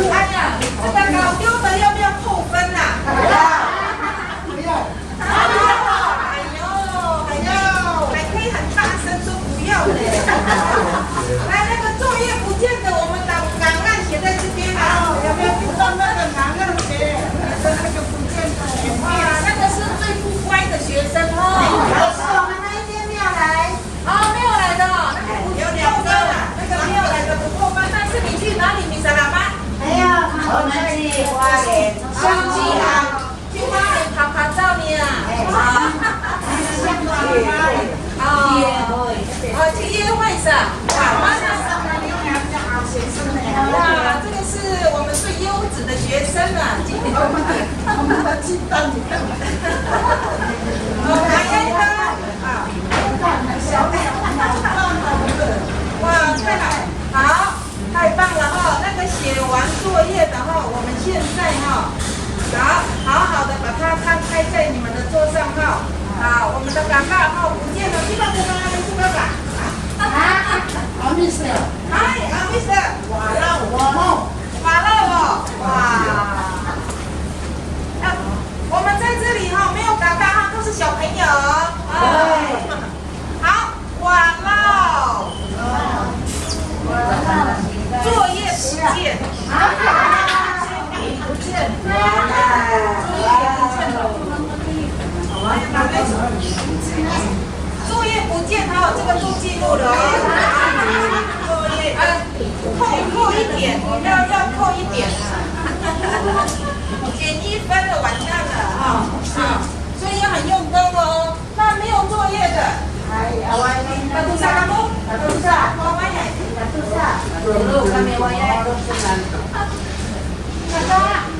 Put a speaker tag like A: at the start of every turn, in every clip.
A: 哎呀，这个搞丢的要不要扣分呐？哎呦，还可以很大声说不要嘞。来，那个作业不见得我们档案写在这边啊。
B: 要不要不到那个档案写？那个不见得。
A: 哇，那个是最不乖的学生哦。
B: 老师，我们那一天没有来。
A: 没有来的，有2个啦，那个没有来的不扣分。但是你去哪里，米莎拉吗？
B: 没有，我们去花莲。
A: 相机啊，去花莲拍拍照呢。去约会是吧？哇，这个是我们最优质的学生啊！今天我们的鸡蛋，还有一个啊，哇，太好，好，太棒了哈！那个写完作业的哈，我们现在哈，好的把它摊开在你们的桌上哈。好，我们的嘎嘎哈不见了，去吧，去吧，去吧吧。
B: 阿米斯。
A: 嗨，阿米斯。马乐哦，哇！我们在这里哈，没有嘎嘎哈，都是小朋友。好，哇喽！作业不见。不见。作业不见哈，这个做记录了哦。作业扣一点，要扣一点啊，减1分的完蛋了哈。所以要很用功哦。那没有作业的，Batu sa kamu? Batu sa. Mau banyak? Batu sa. Dulu kami banyak. Kakak,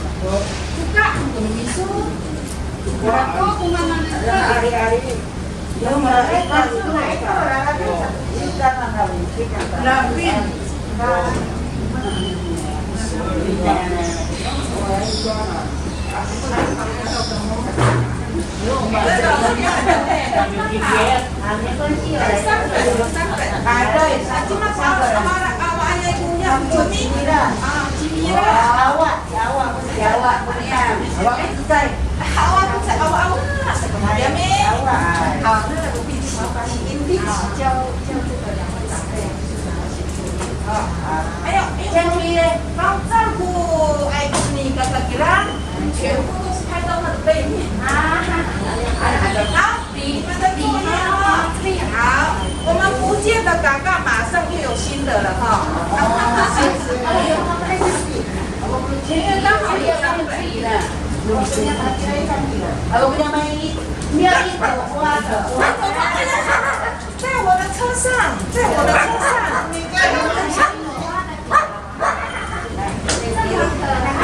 A: suka bisu. Berapa kumangan itu? Hari-hari. Yang mereka itu kita Lapin.全部都是拍到它的背面啊！好，你们的作业哈，好，我们福建的嘎嘎马上又有新的了哈。前面刚好也有3本了，我们要买没有一朵花的，在我的车上，在我的车上。